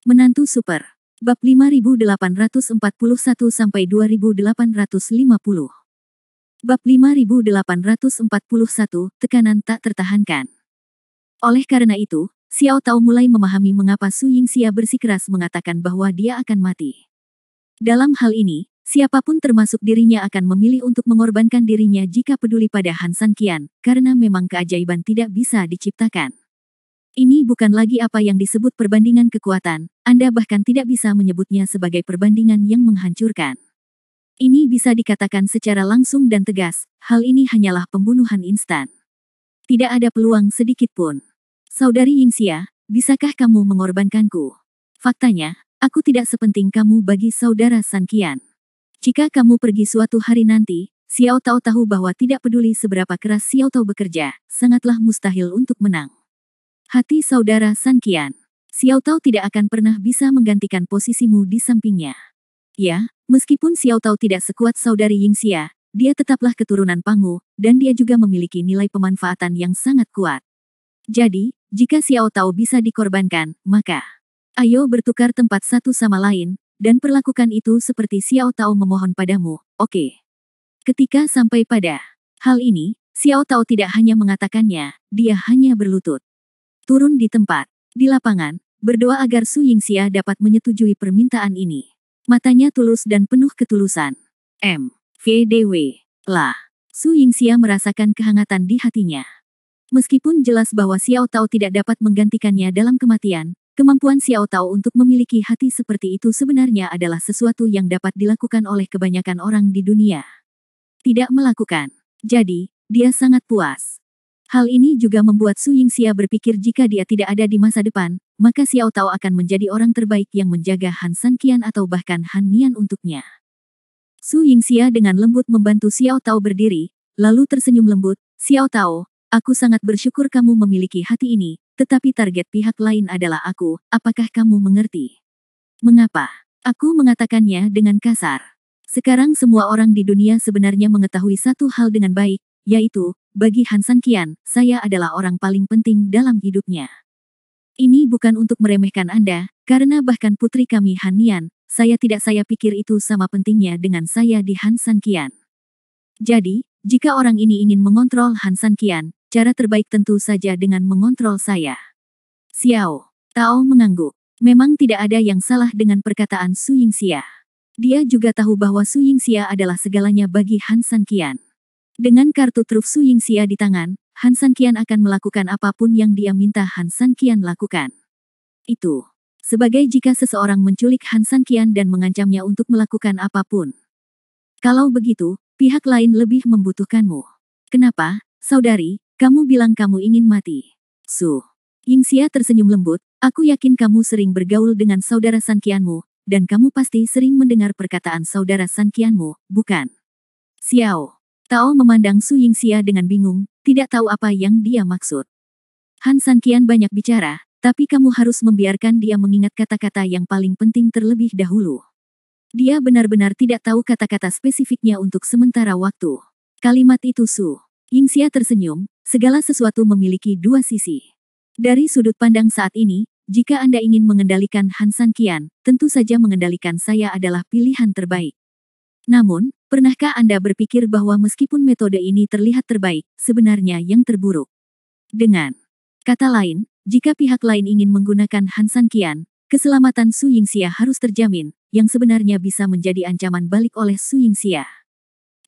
Menantu Super. Bab 5841-2850. Bab 5841, tekanan tak tertahankan. Oleh karena itu, Xiao Tao mulai memahami mengapa Su Yingxia bersikeras mengatakan bahwa dia akan mati. Dalam hal ini, siapapun termasuk dirinya akan memilih untuk mengorbankan dirinya jika peduli pada Han San Qian, karena memang keajaiban tidak bisa diciptakan. Ini bukan lagi apa yang disebut perbandingan kekuatan, Anda bahkan tidak bisa menyebutnya sebagai perbandingan yang menghancurkan. Ini bisa dikatakan secara langsung dan tegas, hal ini hanyalah pembunuhan instan. Tidak ada peluang sedikit pun. Saudari Yingxia, bisakah kamu mengorbankanku? Faktanya, aku tidak sepenting kamu bagi saudara San Qian. Jika kamu pergi suatu hari nanti, Xiao Tao tahu bahwa tidak peduli seberapa keras Xiao Tao bekerja, sangatlah mustahil untuk menang. Hati saudara San Qian. Xiao Tao tidak akan pernah bisa menggantikan posisimu di sampingnya. Ya, meskipun Xiao Tao tidak sekuat saudari Yingxia, dia tetaplah keturunan Pangu, dan dia juga memiliki nilai pemanfaatan yang sangat kuat. Jadi, jika Xiao Tao bisa dikorbankan, maka ayo bertukar tempat satu sama lain, dan perlakukan itu seperti Xiao Tao memohon padamu, oke? Ketika sampai pada hal ini, Xiao Tao tidak hanya mengatakannya, dia hanya berlutut. Turun di tempat, di lapangan, berdoa agar Su Yingxia dapat menyetujui permintaan ini. Matanya tulus dan penuh ketulusan. VDW. Lah. Su Yingxia merasakan kehangatan di hatinya. Meskipun jelas bahwa Xiao Tao tidak dapat menggantikannya dalam kematian, kemampuan Xiao Tao untuk memiliki hati seperti itu sebenarnya adalah sesuatu yang dapat dilakukan oleh kebanyakan orang di dunia. Tidak melakukan. Jadi, dia sangat puas. Hal ini juga membuat Su Yingxia berpikir jika dia tidak ada di masa depan, maka Xiao Tao akan menjadi orang terbaik yang menjaga Han San Qian atau bahkan Han Nian untuknya. Su Yingxia dengan lembut membantu Xiao Tao berdiri, lalu tersenyum lembut, Xiao Tao, aku sangat bersyukur kamu memiliki hati ini, tetapi target pihak lain adalah aku, apakah kamu mengerti? Mengapa? Aku mengatakannya dengan kasar. Sekarang semua orang di dunia sebenarnya mengetahui satu hal dengan baik, yaitu, bagi Han San Qian, saya adalah orang paling penting dalam hidupnya. Ini bukan untuk meremehkan Anda, karena bahkan putri kami Han Nian, saya pikir itu sama pentingnya dengan saya di Han San Qian. Jadi, jika orang ini ingin mengontrol Han San Qian, cara terbaik tentu saja dengan mengontrol saya. Xiao Tao mengangguk. Memang tidak ada yang salah dengan perkataan Su Yingxia. Dia juga tahu bahwa Su Yingxia adalah segalanya bagi Han San Qian. Dengan kartu truf Su Yingxia di tangan, Han San Qian akan melakukan apapun yang dia minta Han San Qian lakukan. Itu sebagai jika seseorang menculik Han San Qian dan mengancamnya untuk melakukan apapun. Kalau begitu, pihak lain lebih membutuhkanmu. Kenapa, saudari, kamu bilang kamu ingin mati? Su Yingxia tersenyum lembut, aku yakin kamu sering bergaul dengan saudara San Qianmu, dan kamu pasti sering mendengar perkataan saudara San Qianmu, bukan? Xiao Tao memandang Su Yingxia dengan bingung, tidak tahu apa yang dia maksud. Han San Qian banyak bicara, tapi kamu harus membiarkan dia mengingat kata-kata yang paling penting terlebih dahulu. Dia benar-benar tidak tahu kata-kata spesifiknya untuk sementara waktu. Kalimat itu Su Yingxia tersenyum, segala sesuatu memiliki dua sisi. Dari sudut pandang saat ini, jika Anda ingin mengendalikan Han San Qian, tentu saja mengendalikan saya adalah pilihan terbaik. Namun, pernahkah Anda berpikir bahwa meskipun metode ini terlihat terbaik, sebenarnya yang terburuk? Dengan kata lain, jika pihak lain ingin menggunakan Han San Qian, keselamatan Su Yingxia harus terjamin, yang sebenarnya bisa menjadi ancaman balik oleh Su Yingxia.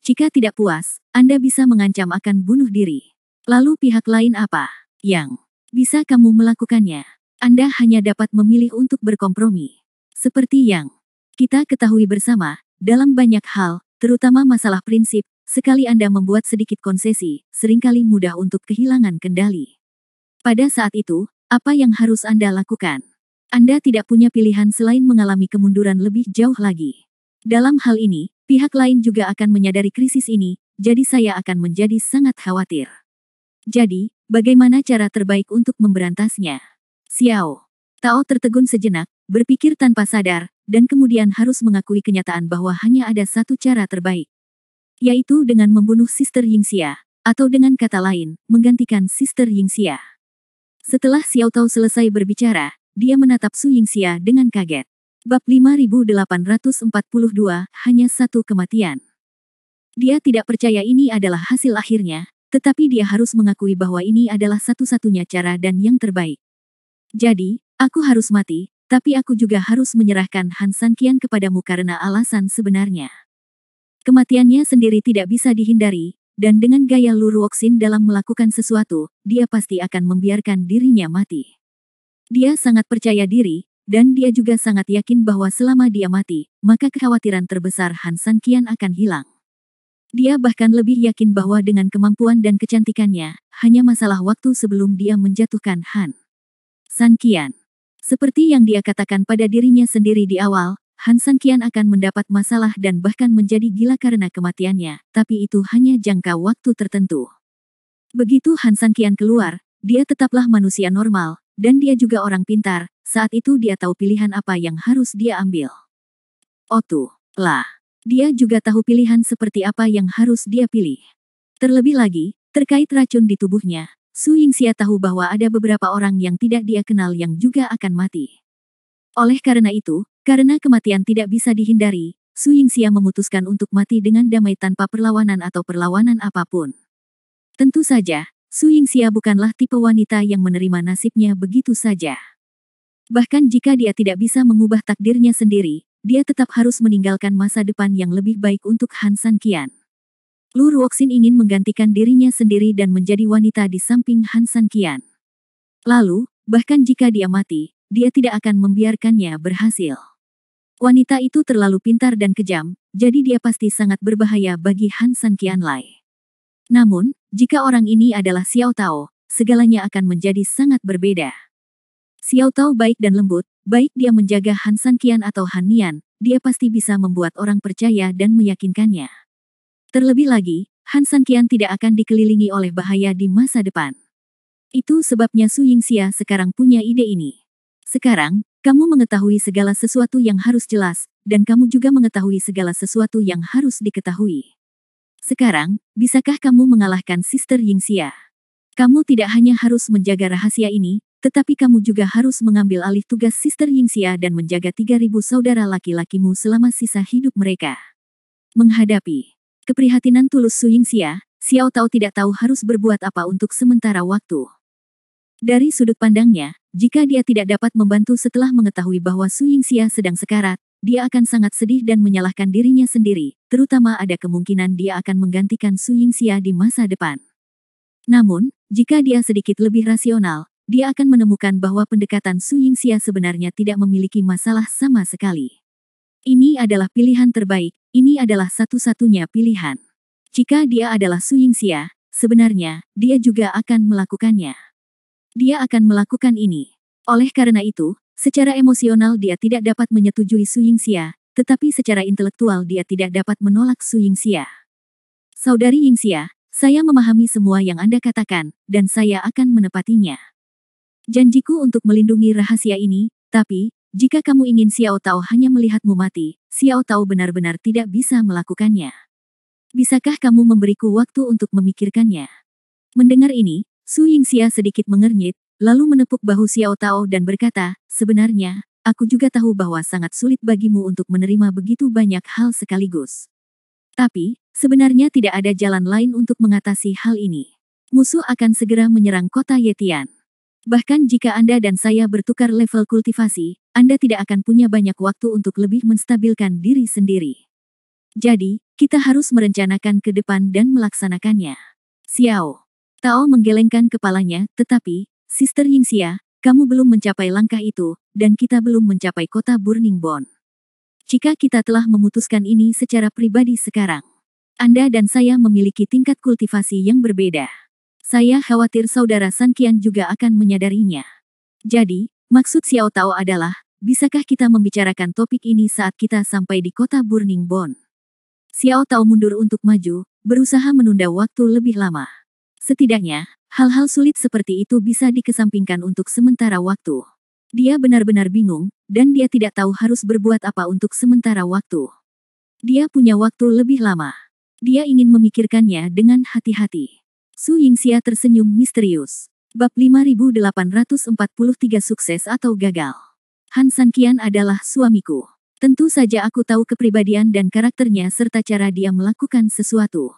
Jika tidak puas, Anda bisa mengancam akan bunuh diri. Lalu pihak lain apa yang bisa kamu melakukannya? Anda hanya dapat memilih untuk berkompromi. Seperti yang kita ketahui bersama, dalam banyak hal, terutama masalah prinsip, sekali Anda membuat sedikit konsesi, seringkali mudah untuk kehilangan kendali. Pada saat itu, apa yang harus Anda lakukan? Anda tidak punya pilihan selain mengalami kemunduran lebih jauh lagi. Dalam hal ini, pihak lain juga akan menyadari krisis ini, jadi saya akan menjadi sangat khawatir. Jadi, bagaimana cara terbaik untuk memberantasnya? Xiao Tao tertegun sejenak, berpikir tanpa sadar, dan kemudian harus mengakui kenyataan bahwa hanya ada satu cara terbaik. Yaitu dengan membunuh Sister Yingxia, atau dengan kata lain, menggantikan Sister Yingxia. Setelah Xiao Tao selesai berbicara, dia menatap Su Yingxia dengan kaget. Bab 5842, hanya satu kematian. Dia tidak percaya ini adalah hasil akhirnya, tetapi dia harus mengakui bahwa ini adalah satu-satunya cara dan yang terbaik. Jadi, aku harus mati, tapi aku juga harus menyerahkan Han Sanqian kepadamu karena alasan sebenarnya. Kematiannya sendiri tidak bisa dihindari, dan dengan gaya Lu Ruoxin dalam melakukan sesuatu, dia pasti akan membiarkan dirinya mati. Dia sangat percaya diri, dan dia juga sangat yakin bahwa selama dia mati, maka kekhawatiran terbesar Han Sanqian akan hilang. Dia bahkan lebih yakin bahwa dengan kemampuan dan kecantikannya, hanya masalah waktu sebelum dia menjatuhkan Han Sanqian. Seperti yang dia katakan pada dirinya sendiri di awal, Han Sanqian akan mendapat masalah dan bahkan menjadi gila karena kematiannya, tapi itu hanya jangka waktu tertentu. Begitu Han Sanqian keluar, dia tetaplah manusia normal, dan dia juga orang pintar, saat itu dia tahu pilihan apa yang harus dia ambil. Otu, lah. Dia juga tahu pilihan seperti apa yang harus dia pilih. Terlebih lagi, terkait racun di tubuhnya, Su Yingxia tahu bahwa ada beberapa orang yang tidak dia kenal yang juga akan mati. Oleh karena itu, karena kematian tidak bisa dihindari, Su Yingxia memutuskan untuk mati dengan damai tanpa perlawanan atau perlawanan apapun. Tentu saja, Su Yingxia bukanlah tipe wanita yang menerima nasibnya begitu saja. Bahkan jika dia tidak bisa mengubah takdirnya sendiri, dia tetap harus meninggalkan masa depan yang lebih baik untuk Han Sanqian. Lu Ruoxin ingin menggantikan dirinya sendiri dan menjadi wanita di samping Han Sanqian. Lalu, bahkan jika dia mati, dia tidak akan membiarkannya berhasil. Wanita itu terlalu pintar dan kejam, jadi dia pasti sangat berbahaya bagi Han Sanqian Lai. Namun, jika orang ini adalah Xiao Tao, segalanya akan menjadi sangat berbeda. Xiao Tao baik dan lembut, baik dia menjaga Han Sanqian atau Han Nian, dia pasti bisa membuat orang percaya dan meyakinkannya. Terlebih lagi, Han Sanqian tidak akan dikelilingi oleh bahaya di masa depan. Itu sebabnya Su Yingxia sekarang punya ide ini. Sekarang, kamu mengetahui segala sesuatu yang harus jelas, dan kamu juga mengetahui segala sesuatu yang harus diketahui. Sekarang, bisakah kamu mengalahkan Sister Yingxia? Kamu tidak hanya harus menjaga rahasia ini, tetapi kamu juga harus mengambil alih tugas Sister Yingxia dan menjaga 3.000 saudara laki-lakimu selama sisa hidup mereka. Menghadapi keprihatinan tulus Su Yingxia, Xiao Tao tidak tahu harus berbuat apa untuk sementara waktu. Dari sudut pandangnya, jika dia tidak dapat membantu setelah mengetahui bahwa Su Yingxia sedang sekarat, dia akan sangat sedih dan menyalahkan dirinya sendiri, terutama ada kemungkinan dia akan menggantikan Su Yingxia di masa depan. Namun, jika dia sedikit lebih rasional, dia akan menemukan bahwa pendekatan Su Yingxia sebenarnya tidak memiliki masalah sama sekali. Ini adalah pilihan terbaik, ini adalah satu-satunya pilihan. Jika dia adalah Su Yingxia, sebenarnya, dia juga akan melakukannya. Dia akan melakukan ini. Oleh karena itu, secara emosional dia tidak dapat menyetujui Su Yingxia, tetapi secara intelektual dia tidak dapat menolak Su Yingxia. Saudari Yingxia, saya memahami semua yang Anda katakan, dan saya akan menepatinya. Janjiku untuk melindungi rahasia ini, tapi, jika kamu ingin Xiao Tao hanya melihatmu mati, Xiao Tao benar-benar tidak bisa melakukannya. Bisakah kamu memberiku waktu untuk memikirkannya? Mendengar ini, Su Yingxia sedikit mengernyit, lalu menepuk bahu Xiao Tao dan berkata, sebenarnya, aku juga tahu bahwa sangat sulit bagimu untuk menerima begitu banyak hal sekaligus. Tapi, sebenarnya tidak ada jalan lain untuk mengatasi hal ini. Musuh akan segera menyerang kota Yetian. Bahkan jika Anda dan saya bertukar level kultivasi, Anda tidak akan punya banyak waktu untuk lebih menstabilkan diri sendiri. Jadi, kita harus merencanakan ke depan dan melaksanakannya. Xiao Tao menggelengkan kepalanya, tetapi, Sister Yingxia, kamu belum mencapai langkah itu, dan kita belum mencapai kota Burning Bone. Jika kita telah memutuskan ini secara pribadi sekarang, Anda dan saya memiliki tingkat kultivasi yang berbeda. Saya khawatir saudara Sanqian juga akan menyadarinya. Jadi, maksud Xiao Tao adalah, bisakah kita membicarakan topik ini saat kita sampai di kota Burning Bone? Xiao Tao mundur untuk maju, berusaha menunda waktu lebih lama. Setidaknya, hal-hal sulit seperti itu bisa dikesampingkan untuk sementara waktu. Dia benar-benar bingung, dan dia tidak tahu harus berbuat apa untuk sementara waktu. Dia punya waktu lebih lama. Dia ingin memikirkannya dengan hati-hati. Su Yingxia tersenyum misterius. Bab 5843 Sukses atau Gagal. Han Sanqian adalah suamiku. Tentu saja aku tahu kepribadian dan karakternya serta cara dia melakukan sesuatu.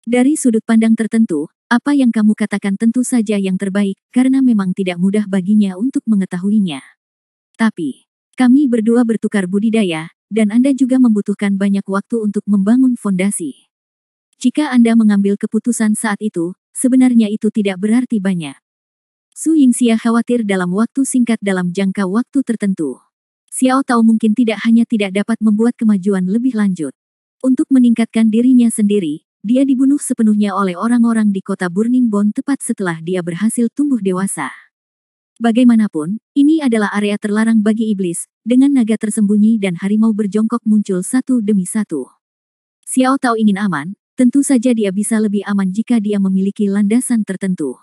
Dari sudut pandang tertentu, apa yang kamu katakan tentu saja yang terbaik, karena memang tidak mudah baginya untuk mengetahuinya. Tapi, kami berdua bertukar budidaya, dan Anda juga membutuhkan banyak waktu untuk membangun fondasi. Jika Anda mengambil keputusan saat itu, sebenarnya itu tidak berarti banyak. Su Yingxia khawatir dalam waktu singkat dalam jangka waktu tertentu. Xiao Tao mungkin tidak hanya tidak dapat membuat kemajuan lebih lanjut. Untuk meningkatkan dirinya sendiri, dia dibunuh sepenuhnya oleh orang-orang di kota Burning Bone tepat setelah dia berhasil tumbuh dewasa. Bagaimanapun, ini adalah area terlarang bagi iblis, dengan naga tersembunyi dan harimau berjongkok muncul satu demi satu. Xiao Tao ingin aman, tentu saja dia bisa lebih aman jika dia memiliki landasan tertentu.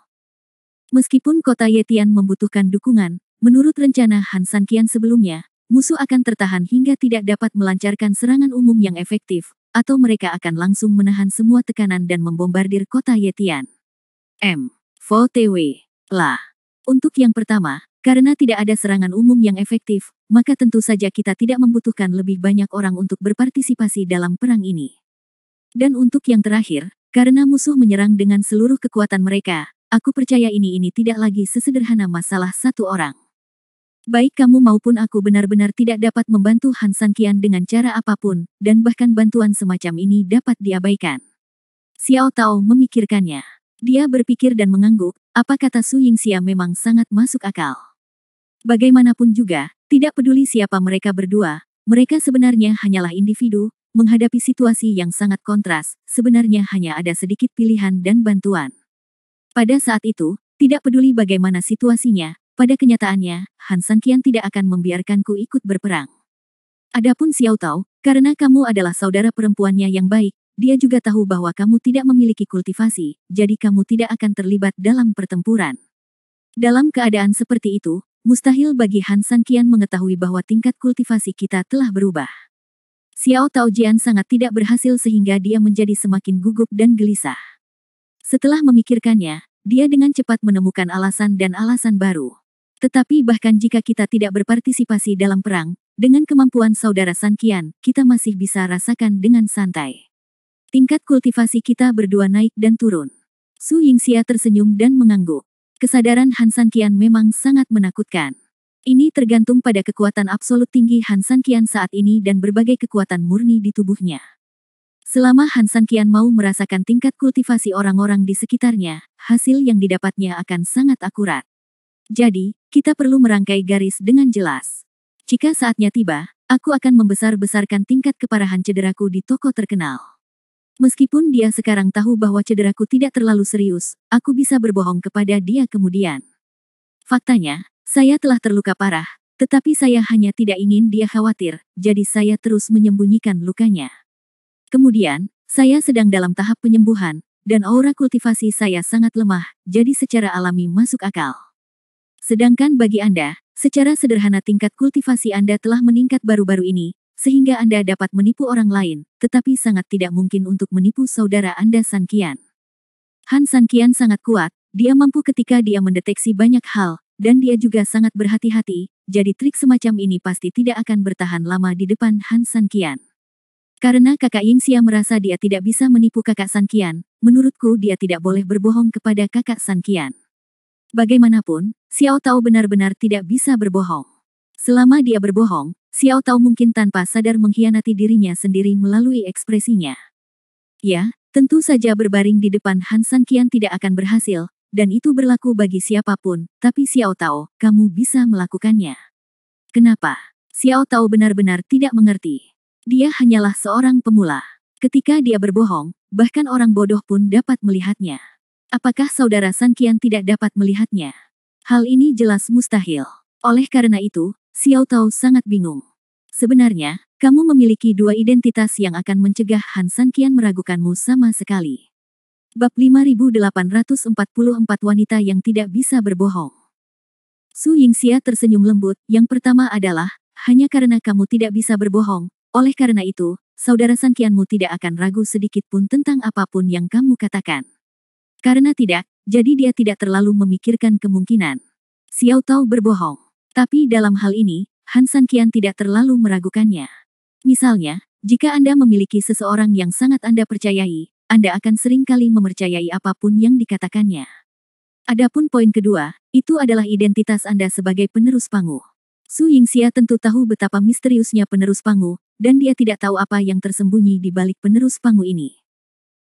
Meskipun kota Yetian membutuhkan dukungan, menurut rencana Han Sanqian sebelumnya, musuh akan tertahan hingga tidak dapat melancarkan serangan umum yang efektif, atau mereka akan langsung menahan semua tekanan dan membombardir kota Yetian. FOTW. Lah. Untuk yang pertama, karena tidak ada serangan umum yang efektif, maka tentu saja kita tidak membutuhkan lebih banyak orang untuk berpartisipasi dalam perang ini. Dan untuk yang terakhir, karena musuh menyerang dengan seluruh kekuatan mereka, aku percaya ini tidak lagi sesederhana masalah satu orang. Baik kamu maupun aku benar-benar tidak dapat membantu Han Sanqian dengan cara apapun, dan bahkan bantuan semacam ini dapat diabaikan. Xiao Tao memikirkannya. Dia berpikir dan mengangguk, apa kata Su Yingxia memang sangat masuk akal. Bagaimanapun juga, tidak peduli siapa mereka berdua, mereka sebenarnya hanyalah individu, menghadapi situasi yang sangat kontras, sebenarnya hanya ada sedikit pilihan dan bantuan. Pada saat itu, tidak peduli bagaimana situasinya, pada kenyataannya, Han Sanqian tidak akan membiarkanku ikut berperang. Adapun Xiao Tao, karena kamu adalah saudara perempuannya yang baik, dia juga tahu bahwa kamu tidak memiliki kultivasi, jadi kamu tidak akan terlibat dalam pertempuran. Dalam keadaan seperti itu, mustahil bagi Han Sanqian mengetahui bahwa tingkat kultivasi kita telah berubah. Xiao Tao Jian sangat tidak berhasil sehingga dia menjadi semakin gugup dan gelisah. Setelah memikirkannya, dia dengan cepat menemukan alasan dan alasan baru. Tetapi bahkan jika kita tidak berpartisipasi dalam perang, dengan kemampuan saudara Sanqian, kita masih bisa rasakan dengan santai. Tingkat kultivasi kita berdua naik dan turun. Su Yingxia tersenyum dan mengangguk. Kesadaran Han Sanqian memang sangat menakutkan. Ini tergantung pada kekuatan absolut tinggi Han Sanqian saat ini dan berbagai kekuatan murni di tubuhnya. Selama Han Sanqian mau merasakan tingkat kultivasi orang-orang di sekitarnya, hasil yang didapatnya akan sangat akurat. Jadi, kita perlu merangkai garis dengan jelas. Jika saatnya tiba, aku akan membesar-besarkan tingkat keparahan cederaku di toko terkenal. Meskipun dia sekarang tahu bahwa cederaku tidak terlalu serius, aku bisa berbohong kepada dia kemudian. Faktanya, saya telah terluka parah, tetapi saya hanya tidak ingin dia khawatir, jadi saya terus menyembunyikan lukanya. Kemudian, saya sedang dalam tahap penyembuhan, dan aura kultivasi saya sangat lemah, jadi secara alami masuk akal. Sedangkan bagi Anda, secara sederhana tingkat kultivasi Anda telah meningkat baru-baru ini, sehingga Anda dapat menipu orang lain, tetapi sangat tidak mungkin untuk menipu saudara Anda Sanqian. Han Sanqian sangat kuat, dia mampu ketika dia mendeteksi banyak hal, dan dia juga sangat berhati-hati, jadi trik semacam ini pasti tidak akan bertahan lama di depan Han Sanqian. Karena kakak Yingxia merasa dia tidak bisa menipu kakak Sanqian, menurutku dia tidak boleh berbohong kepada kakak Sanqian. Bagaimanapun, Xiao Tao benar-benar tidak bisa berbohong. Selama dia berbohong, Xiao Tao mungkin tanpa sadar mengkhianati dirinya sendiri melalui ekspresinya. Ya, tentu saja berbaring di depan Han Sanqian tidak akan berhasil, dan itu berlaku bagi siapapun, tapi Xiao Tao, kamu bisa melakukannya. Kenapa? Xiao Tao benar-benar tidak mengerti. Dia hanyalah seorang pemula. Ketika dia berbohong, bahkan orang bodoh pun dapat melihatnya. Apakah saudara Sanqian tidak dapat melihatnya? Hal ini jelas mustahil. Oleh karena itu, Xiao Tao sangat bingung. Sebenarnya, kamu memiliki dua identitas yang akan mencegah Han Sanqian meragukanmu sama sekali. Bab 5844 Wanita yang tidak bisa berbohong. Su Yingxia tersenyum lembut, yang pertama adalah, hanya karena kamu tidak bisa berbohong, oleh karena itu, saudara Sanqianmu tidak akan ragu sedikit pun tentang apapun yang kamu katakan. Karena tidak, jadi dia tidak terlalu memikirkan kemungkinan Xiao Tao berbohong. Tapi dalam hal ini, Han Sanqian tidak terlalu meragukannya. Misalnya, jika Anda memiliki seseorang yang sangat Anda percayai, Anda akan sering kali mempercayai apapun yang dikatakannya. Adapun poin kedua, itu adalah identitas Anda sebagai penerus Pangu. Su Yingxia tentu tahu betapa misteriusnya penerus Pangu, dan dia tidak tahu apa yang tersembunyi di balik penerus Pangu ini.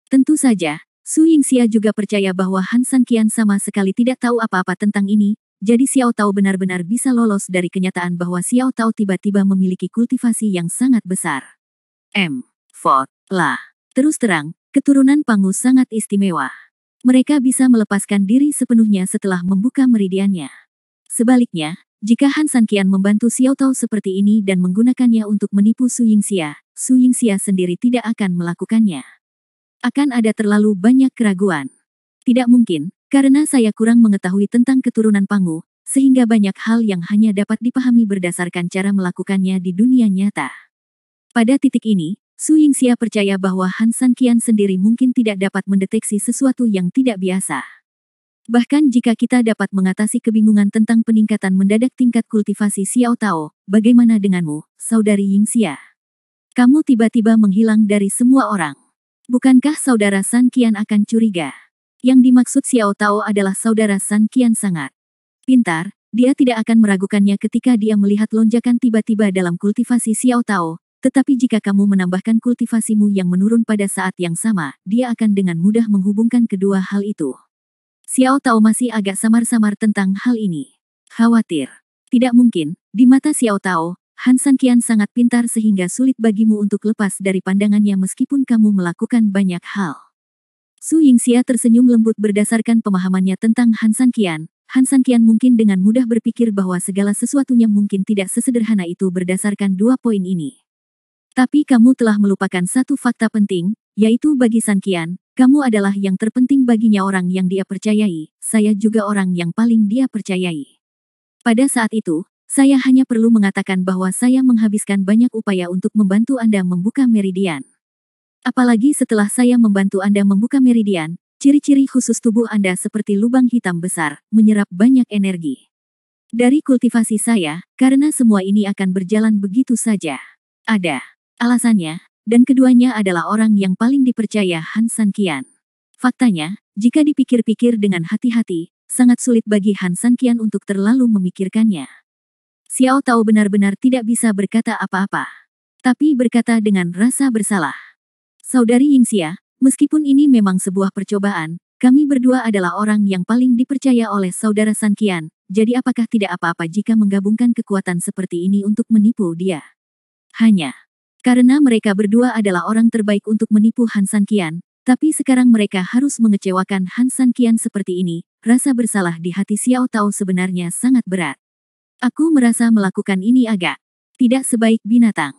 Tentu saja, Su Yingxia juga percaya bahwa Han Sanqian sama sekali tidak tahu apa-apa tentang ini, jadi Xiao Tao benar-benar bisa lolos dari kenyataan bahwa Xiao Tao tiba-tiba memiliki kultivasi yang sangat besar. Terus terang, keturunan Pangu sangat istimewa. Mereka bisa melepaskan diri sepenuhnya setelah membuka meridiannya. Sebaliknya, jika Han Sanqian membantu Xiao Tao seperti ini dan menggunakannya untuk menipu Su Yingxia sendiri tidak akan melakukannya. Akan ada terlalu banyak keraguan. Tidak mungkin, karena saya kurang mengetahui tentang keturunan Pangu, sehingga banyak hal yang hanya dapat dipahami berdasarkan cara melakukannya di dunia nyata. Pada titik ini, Su Yingxia percaya bahwa Han Sanqian sendiri mungkin tidak dapat mendeteksi sesuatu yang tidak biasa. Bahkan jika kita dapat mengatasi kebingungan tentang peningkatan mendadak tingkat kultivasi Xiao Tao, bagaimana denganmu, Saudari Yingxia? Kamu tiba-tiba menghilang dari semua orang. Bukankah Saudara Sanqian akan curiga? Yang dimaksud Xiao Tao adalah Saudara Sanqian sangat pintar, dia tidak akan meragukannya ketika dia melihat lonjakan tiba-tiba dalam kultivasi Xiao Tao, tetapi jika kamu menambahkan kultivasimu yang menurun pada saat yang sama, dia akan dengan mudah menghubungkan kedua hal itu. Xiao Tao masih agak samar-samar tentang hal ini. Khawatir. Tidak mungkin, di mata Xiao Tao, Han Sanqian sangat pintar sehingga sulit bagimu untuk lepas dari pandangannya meskipun kamu melakukan banyak hal. Su Yingxia tersenyum lembut berdasarkan pemahamannya tentang Han Sanqian. Han Sanqian mungkin dengan mudah berpikir bahwa segala sesuatunya mungkin tidak sesederhana itu berdasarkan dua poin ini. Tapi kamu telah melupakan satu fakta penting, yaitu bagi Sanqian, kamu adalah yang terpenting baginya orang yang dia percayai, saya juga orang yang paling dia percayai. Pada saat itu, saya hanya perlu mengatakan bahwa saya menghabiskan banyak upaya untuk membantu Anda membuka meridian. Apalagi setelah saya membantu Anda membuka meridian, ciri-ciri khusus tubuh Anda seperti lubang hitam besar, menyerap banyak energi. Dari kultivasi saya, karena semua ini akan berjalan begitu saja. Ada alasannya, dan keduanya adalah orang yang paling dipercaya Han Sanqian. Faktanya, jika dipikir-pikir dengan hati-hati, sangat sulit bagi Han Sanqian untuk terlalu memikirkannya. Xiao Tao benar-benar tidak bisa berkata apa-apa. Tapi berkata dengan rasa bersalah. Saudari Yingxia, meskipun ini memang sebuah percobaan, kami berdua adalah orang yang paling dipercaya oleh Saudara Sanqian, jadi apakah tidak apa-apa jika menggabungkan kekuatan seperti ini untuk menipu dia? Hanya karena mereka berdua adalah orang terbaik untuk menipu Han Sanqian, tapi sekarang mereka harus mengecewakan Han Sanqian seperti ini, rasa bersalah di hati Xiao Tao sebenarnya sangat berat. Aku merasa melakukan ini agak tidak sebaik binatang.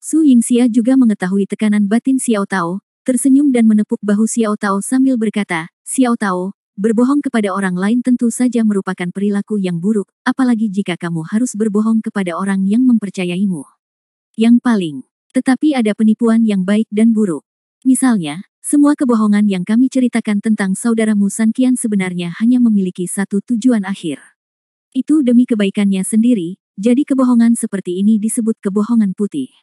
Su Yingxia juga mengetahui tekanan batin Xiao Tao, tersenyum dan menepuk bahu Xiao Tao sambil berkata, Xiao Tao, berbohong kepada orang lain tentu saja merupakan perilaku yang buruk, apalagi jika kamu harus berbohong kepada orang yang mempercayaimu. Yang paling, tetapi ada penipuan yang baik dan buruk. Misalnya, semua kebohongan yang kami ceritakan tentang saudaramu Sanqian sebenarnya hanya memiliki satu tujuan akhir. Itu demi kebaikannya sendiri, jadi kebohongan seperti ini disebut kebohongan putih.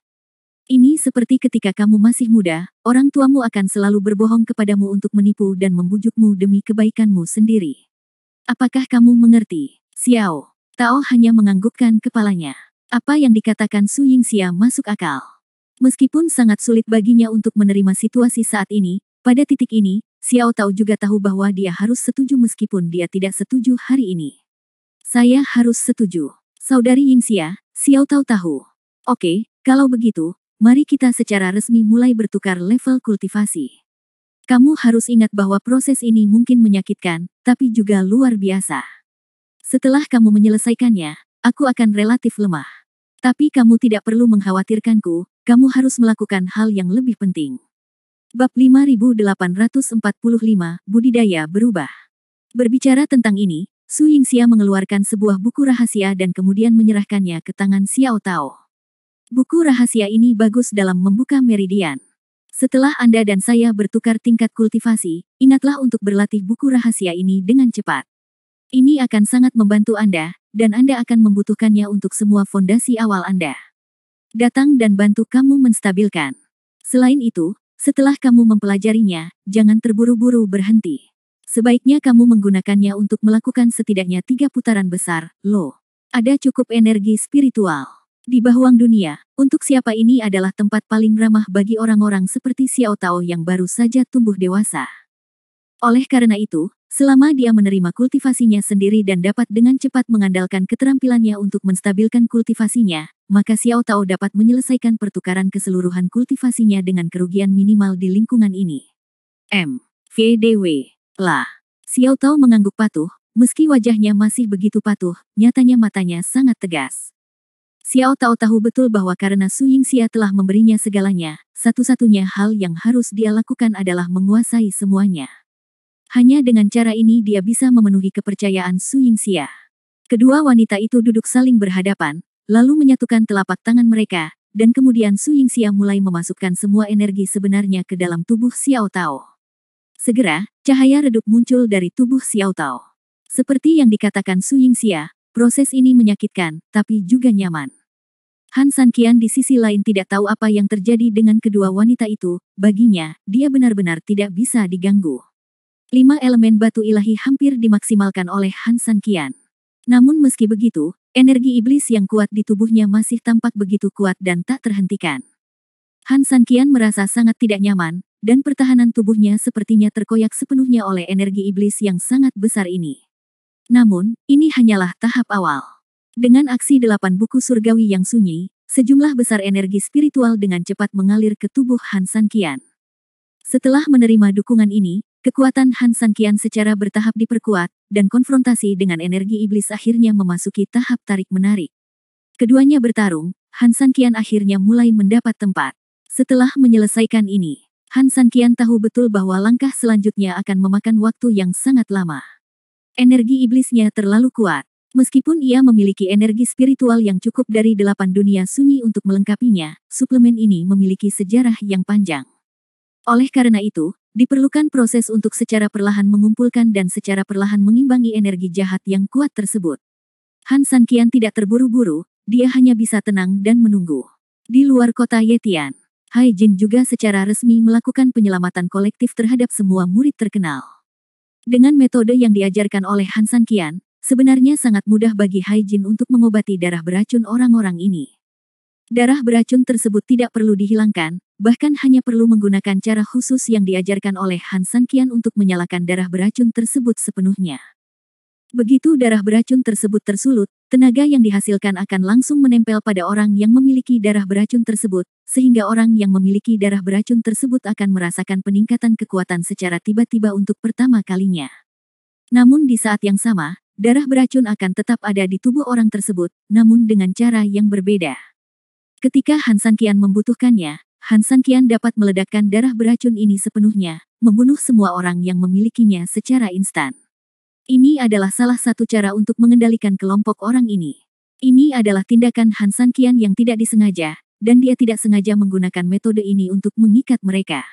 Ini seperti ketika kamu masih muda, orang tuamu akan selalu berbohong kepadamu untuk menipu dan membujukmu demi kebaikanmu sendiri. Apakah kamu mengerti? Xiao Tao hanya menganggukkan kepalanya. Apa yang dikatakan Su Yingxia masuk akal. Meskipun sangat sulit baginya untuk menerima situasi saat ini, pada titik ini, Xiao Tao juga tahu bahwa dia harus setuju meskipun dia tidak setuju hari ini. Saya harus setuju. Saudari Yingxia, Xiao Tao tahu. Oke, kalau begitu, mari kita secara resmi mulai bertukar level kultivasi. Kamu harus ingat bahwa proses ini mungkin menyakitkan, tapi juga luar biasa. Setelah kamu menyelesaikannya, aku akan relatif lemah. Tapi kamu tidak perlu mengkhawatirkanku, kamu harus melakukan hal yang lebih penting. Bab 5845, Budidaya Berubah. Berbicara tentang ini, Su Yingxia mengeluarkan sebuah buku rahasia dan kemudian menyerahkannya ke tangan Xiao Tao. Buku rahasia ini bagus dalam membuka meridian. Setelah Anda dan saya bertukar tingkat kultivasi, ingatlah untuk berlatih buku rahasia ini dengan cepat. Ini akan sangat membantu Anda, dan Anda akan membutuhkannya untuk semua fondasi awal Anda. Datang dan bantu kamu menstabilkan. Selain itu, setelah kamu mempelajarinya, jangan terburu-buru berhenti. Sebaiknya kamu menggunakannya untuk melakukan setidaknya 3 putaran besar, loh. Ada cukup energi spiritual. Di Bahuang dunia, untuk siapa ini adalah tempat paling ramah bagi orang-orang seperti Xiao Tao yang baru saja tumbuh dewasa. Oleh karena itu, selama dia menerima kultivasinya sendiri dan dapat dengan cepat mengandalkan keterampilannya untuk menstabilkan kultivasinya, maka Xiao Tao dapat menyelesaikan pertukaran keseluruhan kultivasinya dengan kerugian minimal di lingkungan ini. VDW. Lah. Xiao Tao mengangguk patuh, meski wajahnya masih begitu patuh, nyatanya matanya sangat tegas. Xiao Tao tahu betul bahwa karena Su Yingxia telah memberinya segalanya, satu-satunya hal yang harus dia lakukan adalah menguasai semuanya. Hanya dengan cara ini dia bisa memenuhi kepercayaan Su Yingxia. Kedua wanita itu duduk saling berhadapan, lalu menyatukan telapak tangan mereka, dan kemudian Su Yingxia mulai memasukkan semua energi sebenarnya ke dalam tubuh Xiao Tao. Segera, cahaya redup muncul dari tubuh Xiao Tao. Seperti yang dikatakan Su Yingxia, proses ini menyakitkan, tapi juga nyaman. Han Sanqian di sisi lain tidak tahu apa yang terjadi dengan kedua wanita itu, baginya, dia benar-benar tidak bisa diganggu. 5 elemen batu ilahi hampir dimaksimalkan oleh Han Sanqian. Namun meski begitu, energi iblis yang kuat di tubuhnya masih tampak begitu kuat dan tak terhentikan. Han Sanqian merasa sangat tidak nyaman, dan pertahanan tubuhnya sepertinya terkoyak sepenuhnya oleh energi iblis yang sangat besar ini. Namun, ini hanyalah tahap awal. Dengan aksi 8 buku surgawi yang sunyi, sejumlah besar energi spiritual dengan cepat mengalir ke tubuh Han Sanqian. Setelah menerima dukungan ini, kekuatan Han Sanqian secara bertahap diperkuat, dan konfrontasi dengan energi iblis akhirnya memasuki tahap tarik-menarik. Keduanya bertarung, Han Sanqian akhirnya mulai mendapat tempat. Setelah menyelesaikan ini, Han Sanqian tahu betul bahwa langkah selanjutnya akan memakan waktu yang sangat lama. Energi iblisnya terlalu kuat. Meskipun ia memiliki energi spiritual yang cukup dari 8 dunia sunyi untuk melengkapinya, suplemen ini memiliki sejarah yang panjang. Oleh karena itu, diperlukan proses untuk secara perlahan mengumpulkan dan secara perlahan mengimbangi energi jahat yang kuat tersebut. Han Sanqian tidak terburu-buru, dia hanya bisa tenang dan menunggu. Di luar kota Yetian, Hai Jin juga secara resmi melakukan penyelamatan kolektif terhadap semua murid terkenal. Dengan metode yang diajarkan oleh Han Sanqian, sebenarnya sangat mudah bagi Hai Jin untuk mengobati darah beracun orang-orang ini. Darah beracun tersebut tidak perlu dihilangkan, bahkan hanya perlu menggunakan cara khusus yang diajarkan oleh Han Sanqian untuk menyalakan darah beracun tersebut sepenuhnya. Begitu darah beracun tersebut tersulut, tenaga yang dihasilkan akan langsung menempel pada orang yang memiliki darah beracun tersebut, sehingga orang yang memiliki darah beracun tersebut akan merasakan peningkatan kekuatan secara tiba-tiba untuk pertama kalinya. Namun di saat yang sama, darah beracun akan tetap ada di tubuh orang tersebut, namun dengan cara yang berbeda. Ketika Han Sanqian membutuhkannya, Han Sanqian dapat meledakkan darah beracun ini sepenuhnya, membunuh semua orang yang memilikinya secara instan. Ini adalah salah satu cara untuk mengendalikan kelompok orang ini. Ini adalah tindakan Han Sanqian yang tidak disengaja, dan dia tidak sengaja menggunakan metode ini untuk mengikat mereka.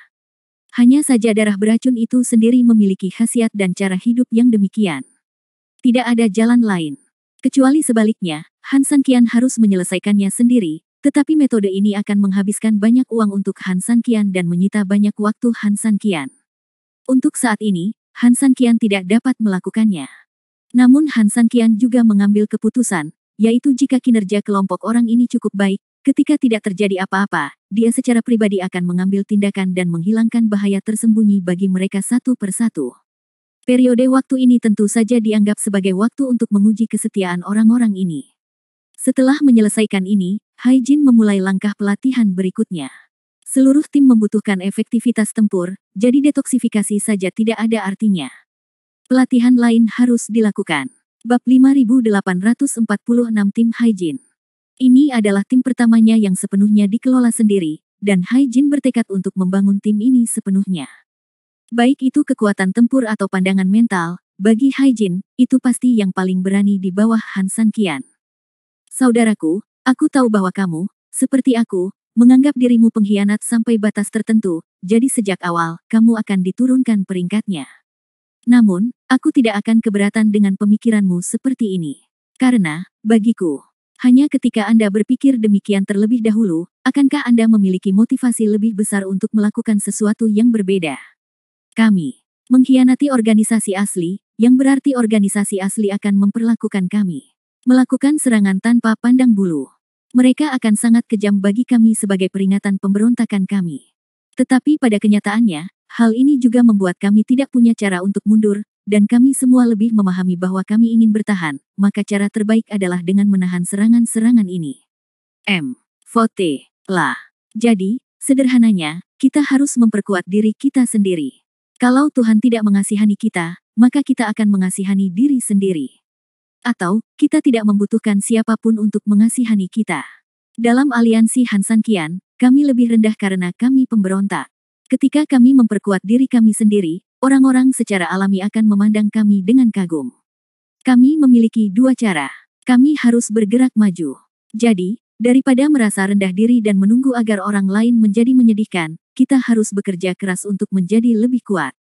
Hanya saja darah beracun itu sendiri memiliki khasiat dan cara hidup yang demikian. Tidak ada jalan lain. Kecuali sebaliknya, Han Sanqian harus menyelesaikannya sendiri, tetapi metode ini akan menghabiskan banyak uang untuk Han Sanqian dan menyita banyak waktu Han Sanqian. Untuk saat ini, Han Sanqian tidak dapat melakukannya. Namun Han Sanqian juga mengambil keputusan, yaitu jika kinerja kelompok orang ini cukup baik, ketika tidak terjadi apa-apa, dia secara pribadi akan mengambil tindakan dan menghilangkan bahaya tersembunyi bagi mereka satu persatu. Periode waktu ini tentu saja dianggap sebagai waktu untuk menguji kesetiaan orang-orang ini. Setelah menyelesaikan ini, Hai Jin memulai langkah pelatihan berikutnya. Seluruh tim membutuhkan efektivitas tempur, jadi detoksifikasi saja tidak ada artinya. Pelatihan lain harus dilakukan. Bab 5846 Tim Hai Jin. Ini adalah tim pertamanya yang sepenuhnya dikelola sendiri, dan Hai Jin bertekad untuk membangun tim ini sepenuhnya. Baik itu kekuatan tempur atau pandangan mental, bagi Hai Jin, itu pasti yang paling berani di bawah Han Sanqian. Saudaraku, aku tahu bahwa kamu, seperti aku, menganggap dirimu pengkhianat sampai batas tertentu, jadi sejak awal, kamu akan diturunkan peringkatnya. Namun, aku tidak akan keberatan dengan pemikiranmu seperti ini. Karena, bagiku, hanya ketika Anda berpikir demikian terlebih dahulu, akankah Anda memiliki motivasi lebih besar untuk melakukan sesuatu yang berbeda. Kami mengkhianati organisasi asli, yang berarti organisasi asli akan memperlakukan kami. Melakukan serangan tanpa pandang bulu. Mereka akan sangat kejam bagi kami sebagai peringatan pemberontakan kami. Tetapi pada kenyataannya, hal ini juga membuat kami tidak punya cara untuk mundur, dan kami semua lebih memahami bahwa kami ingin bertahan, maka cara terbaik adalah dengan menahan serangan-serangan ini. Vote lah. Jadi, sederhananya, kita harus memperkuat diri kita sendiri. Kalau Tuhan tidak mengasihani kita, maka kita akan mengasihani diri sendiri. Atau, kita tidak membutuhkan siapapun untuk mengasihani kita. Dalam aliansi Hansankian, kami lebih rendah karena kami pemberontak. Ketika kami memperkuat diri kami sendiri, orang-orang secara alami akan memandang kami dengan kagum. Kami memiliki dua cara. Kami harus bergerak maju. Jadi, daripada merasa rendah diri dan menunggu agar orang lain menjadi menyedihkan, kita harus bekerja keras untuk menjadi lebih kuat.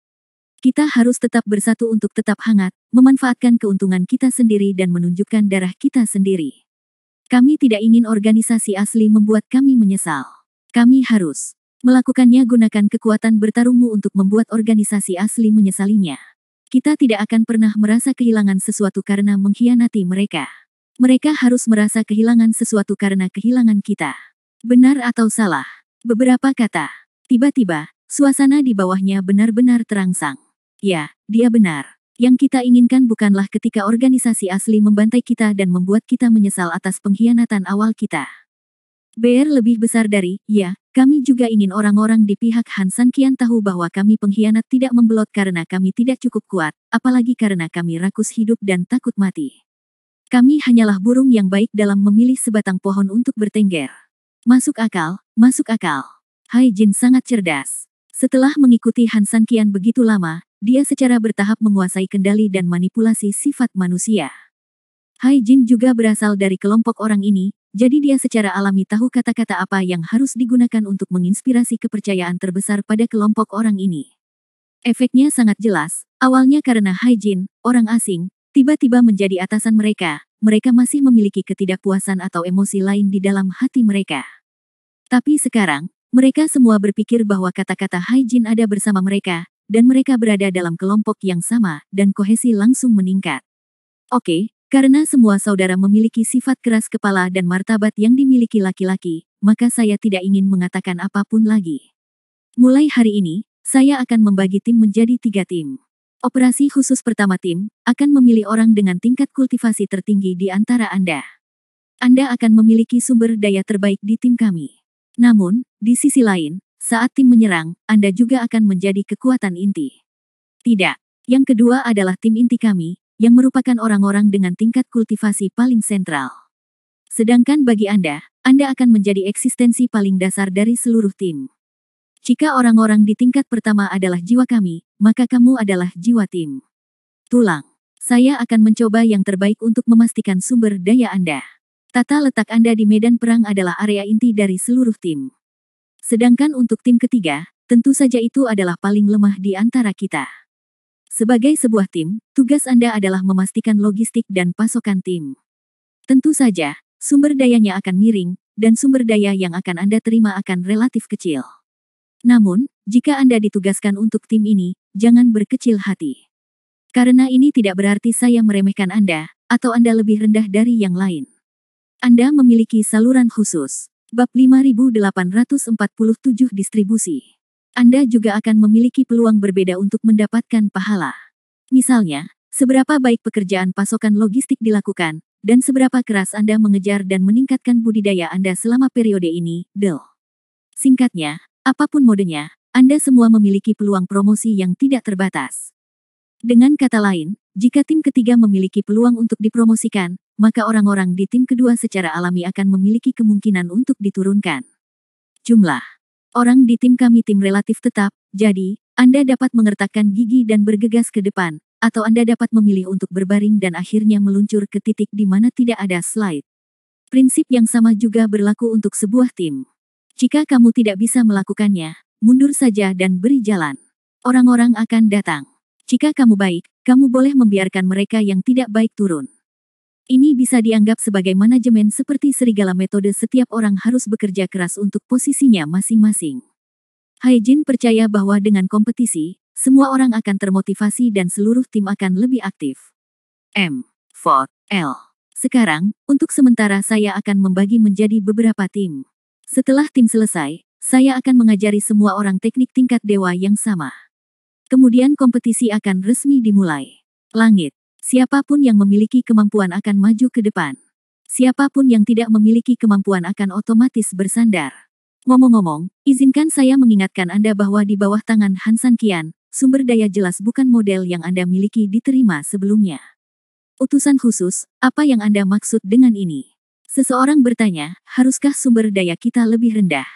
Kita harus tetap bersatu untuk tetap hangat, memanfaatkan keuntungan kita sendiri dan menunjukkan darah kita sendiri. Kami tidak ingin organisasi asli membuat kami menyesal. Kami harus melakukannya. Gunakan kekuatan bertarungmu untuk membuat organisasi asli menyesalinya. Kita tidak akan pernah merasa kehilangan sesuatu karena mengkhianati mereka. Mereka harus merasa kehilangan sesuatu karena kehilangan kita. Benar atau salah? Beberapa kata. Tiba-tiba, suasana di bawahnya benar-benar terangsang. Ya, dia benar. Yang kita inginkan bukanlah ketika organisasi asli membantai kita dan membuat kita menyesal atas pengkhianatan awal kita. BR lebih besar dari, ya, kami juga ingin orang-orang di pihak Hansankian tahu bahwa kami pengkhianat tidak membelot karena kami tidak cukup kuat, apalagi karena kami rakus hidup dan takut mati. Kami hanyalah burung yang baik dalam memilih sebatang pohon untuk bertengger. Masuk akal, masuk akal. Haijin sangat cerdas. Setelah mengikuti Hansankian begitu lama, dia secara bertahap menguasai kendali dan manipulasi sifat manusia. Haijin juga berasal dari kelompok orang ini, jadi dia secara alami tahu kata-kata apa yang harus digunakan untuk menginspirasi kepercayaan terbesar pada kelompok orang ini. Efeknya sangat jelas, awalnya karena Haijin, orang asing, tiba-tiba menjadi atasan mereka, mereka masih memiliki ketidakpuasan atau emosi lain di dalam hati mereka. Tapi sekarang, mereka semua berpikir bahwa kata-kata Haijin ada bersama mereka, dan mereka berada dalam kelompok yang sama, dan kohesi langsung meningkat. Oke, karena semua saudara memiliki sifat keras kepala dan martabat yang dimiliki laki-laki, maka saya tidak ingin mengatakan apapun lagi. Mulai hari ini, saya akan membagi tim menjadi 3 tim. Operasi khusus pertama tim, akan memilih orang dengan tingkat kultivasi tertinggi di antara Anda. Anda akan memiliki sumber daya terbaik di tim kami. Namun, di sisi lain, saat tim menyerang, Anda juga akan menjadi kekuatan inti. Tidak. Yang kedua adalah tim inti kami, yang merupakan orang-orang dengan tingkat kultivasi paling sentral. Sedangkan bagi Anda akan menjadi eksistensi paling dasar dari seluruh tim. Jika orang-orang di tingkat pertama adalah jiwa kami, maka kamu adalah jiwa tim. Tulang. Saya akan mencoba yang terbaik untuk memastikan sumber daya Anda. Tata letak Anda di medan perang adalah area inti dari seluruh tim. Sedangkan untuk tim ketiga, tentu saja itu adalah paling lemah di antara kita. Sebagai sebuah tim, tugas Anda adalah memastikan logistik dan pasokan tim. Tentu saja, sumber dayanya akan miring, dan sumber daya yang akan Anda terima akan relatif kecil. Namun, jika Anda ditugaskan untuk tim ini, jangan berkecil hati. Karena ini tidak berarti saya meremehkan Anda, atau Anda lebih rendah dari yang lain. Anda memiliki saluran khusus. Bab 5847 distribusi. Anda juga akan memiliki peluang berbeda untuk mendapatkan pahala. Misalnya, seberapa baik pekerjaan pasokan logistik dilakukan, dan seberapa keras Anda mengejar dan meningkatkan budidaya Anda selama periode ini, Singkatnya, apapun modenya, Anda semua memiliki peluang promosi yang tidak terbatas. Dengan kata lain, jika tim ketiga memiliki peluang untuk dipromosikan, maka orang-orang di tim kedua secara alami akan memiliki kemungkinan untuk diturunkan. Jumlah orang di tim kami tim relatif tetap, jadi, Anda dapat mengertakkan gigi dan bergegas ke depan, atau Anda dapat memilih untuk berbaring dan akhirnya meluncur ke titik di mana tidak ada slide. Prinsip yang sama juga berlaku untuk sebuah tim. Jika kamu tidak bisa melakukannya, mundur saja dan beri jalan. Orang-orang akan datang. Jika kamu baik, kamu boleh membiarkan mereka yang tidak baik turun. Ini bisa dianggap sebagai manajemen seperti serigala metode setiap orang harus bekerja keras untuk posisinya masing-masing. Haijin percaya bahwa dengan kompetisi, semua orang akan termotivasi dan seluruh tim akan lebih aktif. Vote L. Sekarang, untuk sementara saya akan membagi menjadi beberapa tim. Setelah tim selesai, saya akan mengajari semua orang teknik tingkat dewa yang sama. Kemudian kompetisi akan resmi dimulai. Langit. Siapapun yang memiliki kemampuan akan maju ke depan. Siapapun yang tidak memiliki kemampuan akan otomatis bersandar. Ngomong-ngomong, izinkan saya mengingatkan Anda bahwa di bawah tangan Han San Qian, sumber daya jelas bukan model yang Anda miliki diterima sebelumnya. Utusan khusus, apa yang Anda maksud dengan ini? Seseorang bertanya, haruskah sumber daya kita lebih rendah?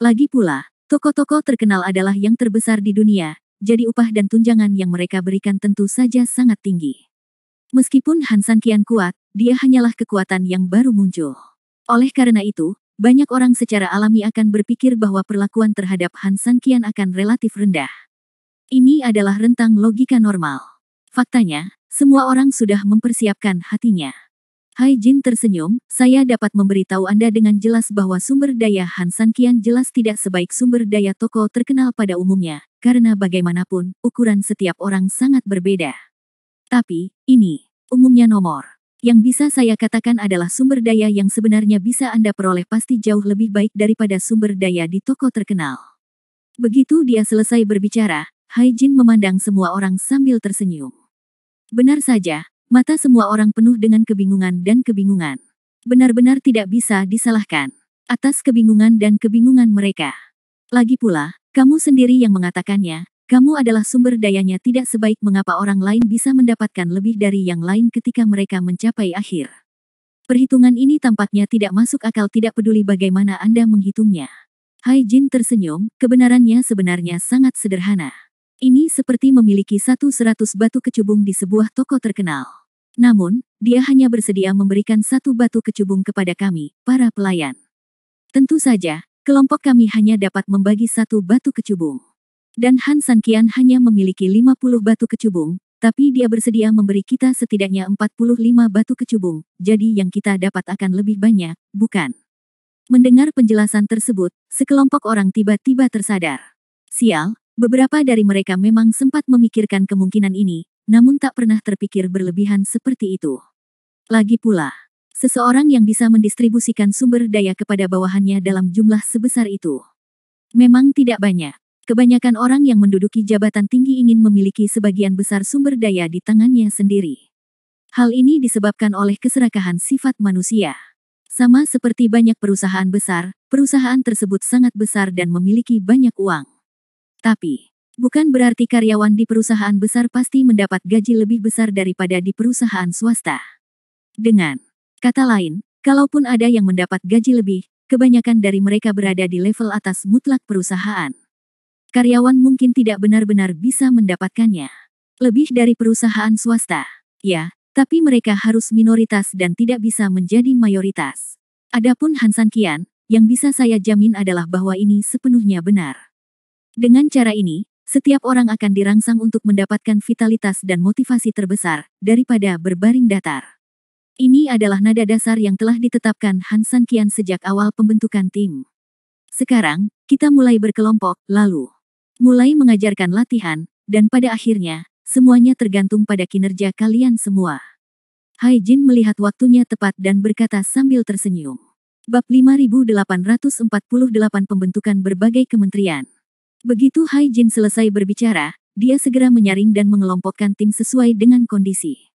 Lagi pula, toko-toko terkenal adalah yang terbesar di dunia, jadi upah dan tunjangan yang mereka berikan tentu saja sangat tinggi. Meskipun Han San Qian kuat, dia hanyalah kekuatan yang baru muncul. Oleh karena itu, banyak orang secara alami akan berpikir bahwa perlakuan terhadap Han San Qian akan relatif rendah. Ini adalah rentang logika normal. Faktanya, semua orang sudah mempersiapkan hatinya. Haijin tersenyum, saya dapat memberitahu Anda dengan jelas bahwa sumber daya Han San Qian jelas tidak sebaik sumber daya toko terkenal pada umumnya, karena bagaimanapun, ukuran setiap orang sangat berbeda. Tapi, ini, umumnya nomor. Yang bisa saya katakan adalah sumber daya yang sebenarnya bisa Anda peroleh pasti jauh lebih baik daripada sumber daya di toko terkenal. Begitu dia selesai berbicara, Haijin memandang semua orang sambil tersenyum. Benar saja, mata semua orang penuh dengan kebingungan dan kebingungan. Benar-benar tidak bisa disalahkan atas kebingungan dan kebingungan mereka. Lagi pula, kamu sendiri yang mengatakannya. Kamu adalah sumber dayanya tidak sebaik mengapa orang lain bisa mendapatkan lebih dari yang lain ketika mereka mencapai akhir. Perhitungan ini tampaknya tidak masuk akal tidak peduli bagaimana Anda menghitungnya. Haijin tersenyum, kebenarannya sebenarnya sangat sederhana. Ini seperti memiliki 100 batu kecubung di sebuah toko terkenal. Namun, dia hanya bersedia memberikan 1 batu kecubung kepada kami, para pelayan. Tentu saja, kelompok kami hanya dapat membagi 1 batu kecubung. Dan Han San Qian hanya memiliki 50 batu kecubung, tapi dia bersedia memberi kita setidaknya 45 batu kecubung, jadi yang kita dapat akan lebih banyak, bukan? Mendengar penjelasan tersebut, sekelompok orang tiba-tiba tersadar. Sial, beberapa dari mereka memang sempat memikirkan kemungkinan ini, namun tak pernah terpikir berlebihan seperti itu. Lagi pula, seseorang yang bisa mendistribusikan sumber daya kepada bawahannya dalam jumlah sebesar itu. Memang tidak banyak. Kebanyakan orang yang menduduki jabatan tinggi ingin memiliki sebagian besar sumber daya di tangannya sendiri. Hal ini disebabkan oleh keserakahan sifat manusia. Sama seperti banyak perusahaan besar, perusahaan tersebut sangat besar dan memiliki banyak uang. Tapi, bukan berarti karyawan di perusahaan besar pasti mendapat gaji lebih besar daripada di perusahaan swasta. Dengan kata lain, kalaupun ada yang mendapat gaji lebih, kebanyakan dari mereka berada di level atas mutlak perusahaan. Karyawan mungkin tidak benar-benar bisa mendapatkannya. Lebih dari perusahaan swasta. Ya, tapi mereka harus minoritas dan tidak bisa menjadi mayoritas. Adapun Han San Qian, yang bisa saya jamin adalah bahwa ini sepenuhnya benar. Dengan cara ini, setiap orang akan dirangsang untuk mendapatkan vitalitas dan motivasi terbesar, daripada berbaring datar. Ini adalah nada dasar yang telah ditetapkan Han San Qian sejak awal pembentukan tim. Sekarang, kita mulai berkelompok, lalu mulai mengajarkan latihan, dan pada akhirnya, semuanya tergantung pada kinerja kalian semua. Haijin melihat waktunya tepat dan berkata sambil tersenyum. Bab 5848 Pembentukan berbagai kementerian. Begitu Haijin selesai berbicara, dia segera menyaring dan mengelompokkan tim sesuai dengan kondisi.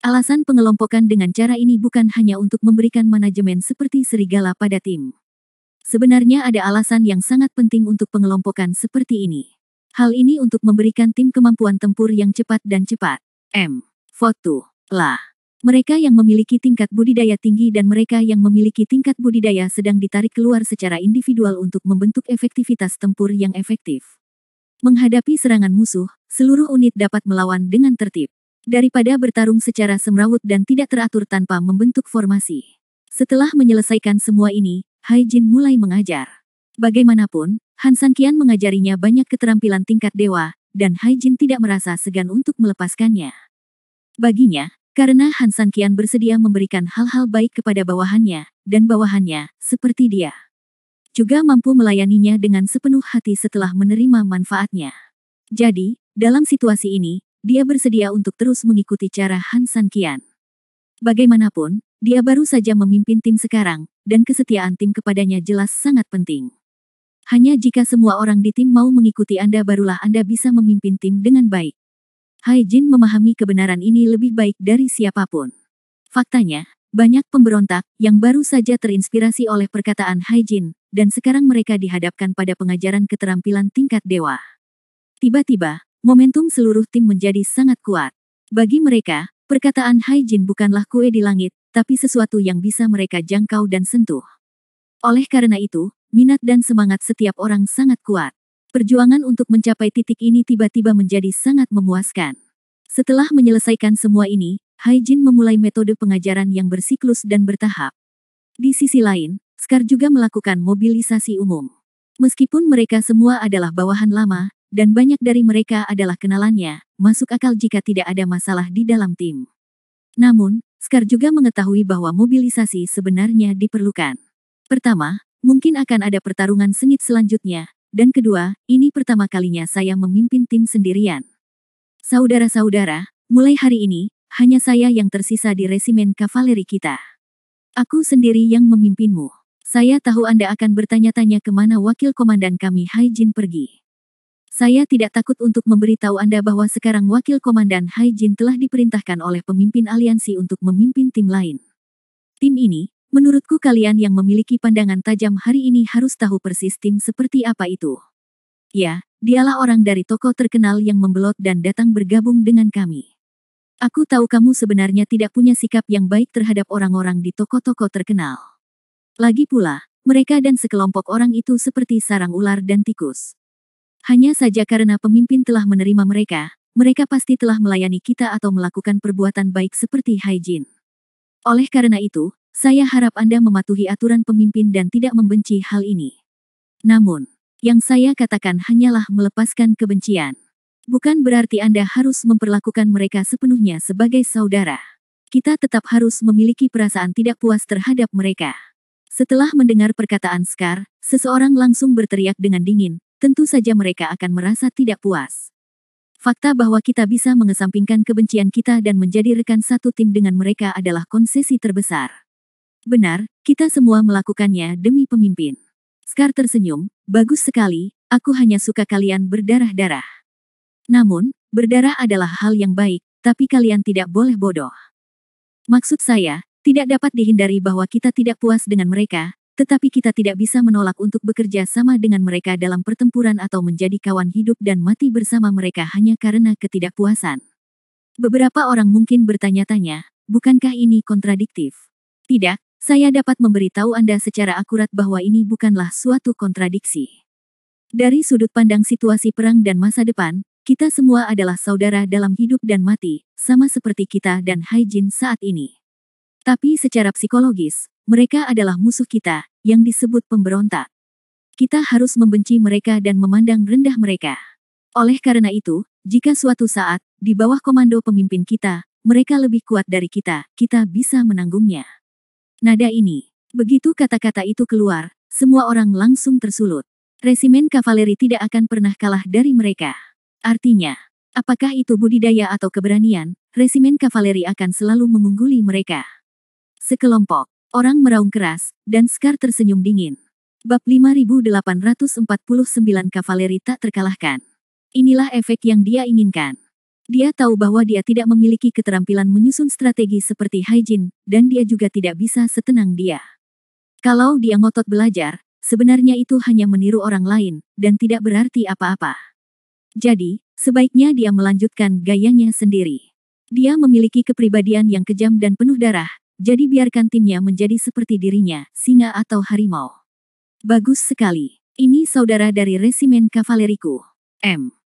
Alasan pengelompokan dengan cara ini bukan hanya untuk memberikan manajemen seperti serigala pada tim. Sebenarnya ada alasan yang sangat penting untuk pengelompokan seperti ini. Hal ini untuk memberikan tim kemampuan tempur yang cepat dan cepat. Foto. Lah. Mereka yang memiliki tingkat budidaya tinggi dan mereka yang memiliki tingkat budidaya sedang ditarik keluar secara individual untuk membentuk efektivitas tempur yang efektif. Menghadapi serangan musuh, seluruh unit dapat melawan dengan tertib. Daripada bertarung secara semrawut dan tidak teratur tanpa membentuk formasi. Setelah menyelesaikan semua ini, Haijin mulai mengajar. Bagaimanapun, Han Sanqian mengajarinya banyak keterampilan tingkat dewa, dan Haijin tidak merasa segan untuk melepaskannya. Baginya, karena Han Sanqian bersedia memberikan hal-hal baik kepada bawahannya, dan bawahannya, seperti dia, juga mampu melayaninya dengan sepenuh hati setelah menerima manfaatnya. Jadi, dalam situasi ini, dia bersedia untuk terus mengikuti cara Han Sanqian. Bagaimanapun, dia baru saja memimpin tim sekarang, dan kesetiaan tim kepadanya jelas sangat penting. Hanya jika semua orang di tim mau mengikuti Anda barulah Anda bisa memimpin tim dengan baik. Haijin memahami kebenaran ini lebih baik dari siapapun. Faktanya, banyak pemberontak yang baru saja terinspirasi oleh perkataan Haijin, dan sekarang mereka dihadapkan pada pengajaran keterampilan tingkat dewa. Tiba-tiba, momentum seluruh tim menjadi sangat kuat. Bagi mereka, perkataan Haijin bukanlah kue di langit, tapi sesuatu yang bisa mereka jangkau dan sentuh. Oleh karena itu, minat dan semangat setiap orang sangat kuat. Perjuangan untuk mencapai titik ini tiba-tiba menjadi sangat memuaskan. Setelah menyelesaikan semua ini, Haijin memulai metode pengajaran yang bersiklus dan bertahap. Di sisi lain, Scar juga melakukan mobilisasi umum. Meskipun mereka semua adalah bawahan lama, dan banyak dari mereka adalah kenalannya, masuk akal jika tidak ada masalah di dalam tim. Namun, Scar juga mengetahui bahwa mobilisasi sebenarnya diperlukan. Pertama, mungkin akan ada pertarungan sengit selanjutnya, dan kedua, ini pertama kalinya saya memimpin tim sendirian. Saudara-saudara, mulai hari ini, hanya saya yang tersisa di resimen kavaleri kita. Aku sendiri yang memimpinmu. Saya tahu Anda akan bertanya-tanya kemana wakil komandan kami Haijin pergi. Saya tidak takut untuk memberitahu Anda bahwa sekarang wakil komandan Haijin telah diperintahkan oleh pemimpin aliansi untuk memimpin tim lain. Tim ini, menurutku kalian yang memiliki pandangan tajam hari ini harus tahu persis tim seperti apa itu. Ya, dialah orang dari tokoh terkenal yang membelot dan datang bergabung dengan kami. Aku tahu kamu sebenarnya tidak punya sikap yang baik terhadap orang-orang di tokoh-tokoh terkenal. Lagi pula, mereka dan sekelompok orang itu seperti sarang ular dan tikus. Hanya saja karena pemimpin telah menerima mereka, mereka pasti telah melayani kita atau melakukan perbuatan baik seperti Haijin. Oleh karena itu, saya harap Anda mematuhi aturan pemimpin dan tidak membenci hal ini. Namun, yang saya katakan hanyalah melepaskan kebencian. Bukan berarti Anda harus memperlakukan mereka sepenuhnya sebagai saudara. Kita tetap harus memiliki perasaan tidak puas terhadap mereka. Setelah mendengar perkataan Scar, seseorang langsung berteriak dengan dingin, tentu saja mereka akan merasa tidak puas. Fakta bahwa kita bisa mengesampingkan kebencian kita dan menjadi rekan satu tim dengan mereka adalah konsesi terbesar. Benar, kita semua melakukannya demi pemimpin. Scar tersenyum, bagus sekali, aku hanya suka kalian berdarah-darah. Namun, berdarah adalah hal yang baik, tapi kalian tidak boleh bodoh. Maksud saya, tidak dapat dihindari bahwa kita tidak puas dengan mereka, tetapi kita tidak bisa menolak untuk bekerja sama dengan mereka dalam pertempuran atau menjadi kawan hidup dan mati bersama mereka hanya karena ketidakpuasan. Beberapa orang mungkin bertanya-tanya, bukankah ini kontradiktif? Tidak, saya dapat memberitahu Anda secara akurat bahwa ini bukanlah suatu kontradiksi. Dari sudut pandang situasi perang dan masa depan, kita semua adalah saudara dalam hidup dan mati, sama seperti kita dan Haijin saat ini. Tapi secara psikologis, mereka adalah musuh kita, yang disebut pemberontak. Kita harus membenci mereka dan memandang rendah mereka. Oleh karena itu, jika suatu saat, di bawah komando pemimpin kita, mereka lebih kuat dari kita bisa menanggungnya. Nada ini, begitu kata-kata itu keluar, semua orang langsung tersulut. Resimen kavaleri tidak akan pernah kalah dari mereka. Artinya, apakah itu budidaya atau keberanian, resimen kavaleri akan selalu mengungguli mereka. Sekelompok orang meraung keras, dan Scar tersenyum dingin. Bab 5849 Kavaleri tak terkalahkan. Inilah efek yang dia inginkan. Dia tahu bahwa dia tidak memiliki keterampilan menyusun strategi seperti Haijin, dan dia juga tidak bisa setenang dia. Kalau dia ngotot belajar, sebenarnya itu hanya meniru orang lain, dan tidak berarti apa-apa. Jadi, sebaiknya dia melanjutkan gayanya sendiri. Dia memiliki kepribadian yang kejam dan penuh darah, jadi biarkan timnya menjadi seperti dirinya, singa atau harimau. Bagus sekali. Ini saudara dari resimen kavaleriku.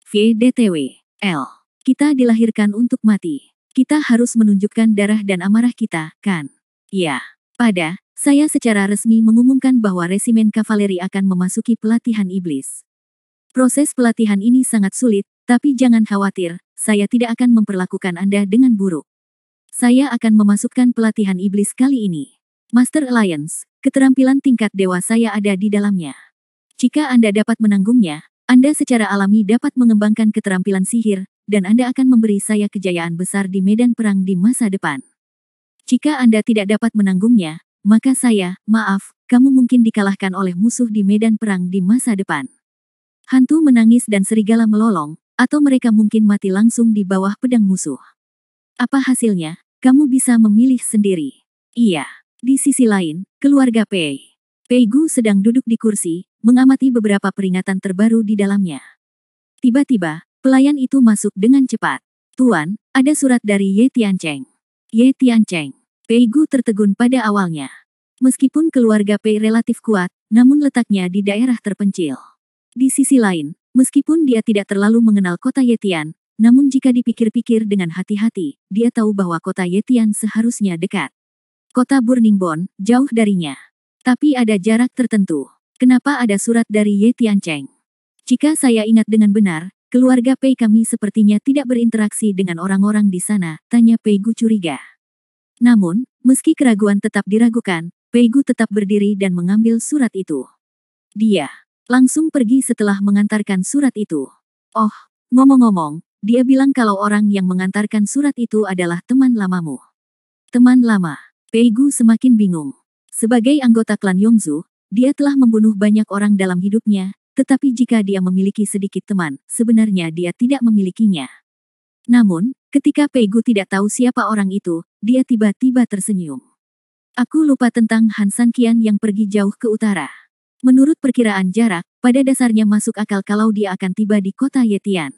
VDTW. L. Kita dilahirkan untuk mati. Kita harus menunjukkan darah dan amarah kita, kan? Ya. Pada Saya secara resmi mengumumkan bahwa resimen kavaleri akan memasuki pelatihan iblis. Proses pelatihan ini sangat sulit, tapi jangan khawatir, saya tidak akan memperlakukan Anda dengan buruk. Saya akan memasukkan pelatihan iblis kali ini. Master Alliance, keterampilan tingkat dewa saya ada di dalamnya. Jika Anda dapat menanggungnya, Anda secara alami dapat mengembangkan keterampilan sihir, dan Anda akan memberi saya kejayaan besar di medan perang di masa depan. Jika Anda tidak dapat menanggungnya, maka maaf, kamu mungkin dikalahkan oleh musuh di medan perang di masa depan. Hantu menangis dan serigala melolong, atau mereka mungkin mati langsung di bawah pedang musuh. Apa hasilnya? Kamu bisa memilih sendiri. Iya. Di sisi lain, keluarga Pei. Pei Gu sedang duduk di kursi, mengamati beberapa peringatan terbaru di dalamnya. Tiba-tiba, pelayan itu masuk dengan cepat. Tuan, ada surat dari Ye Tiancheng. Ye Tiancheng. Pei Gu tertegun pada awalnya. Meskipun keluarga Pei relatif kuat, namun letaknya di daerah terpencil. Di sisi lain, meskipun dia tidak terlalu mengenal kota Yetian, namun jika dipikir-pikir dengan hati-hati, dia tahu bahwa kota Yetian seharusnya dekat. Kota Burning Bone, jauh darinya. Tapi ada jarak tertentu. Kenapa ada surat dari Ye Tiancheng? Jika saya ingat dengan benar, keluarga Pei kami sepertinya tidak berinteraksi dengan orang-orang di sana, tanya Pei Gu curiga. Namun, meski keraguan tetap diragukan, Pei Gu tetap berdiri dan mengambil surat itu. Dia langsung pergi setelah mengantarkan surat itu. Oh, ngomong-ngomong, dia bilang kalau orang yang mengantarkan surat itu adalah teman lamamu. Teman lama. Pei Gu semakin bingung. Sebagai anggota klan Yongzhou, dia telah membunuh banyak orang dalam hidupnya, tetapi jika dia memiliki sedikit teman, sebenarnya dia tidak memilikinya. Namun, ketika Pei Gu tidak tahu siapa orang itu, dia tiba-tiba tersenyum. Aku lupa tentang Han Sanqian yang pergi jauh ke utara. Menurut perkiraan jarak, pada dasarnya masuk akal kalau dia akan tiba di kota Yetian.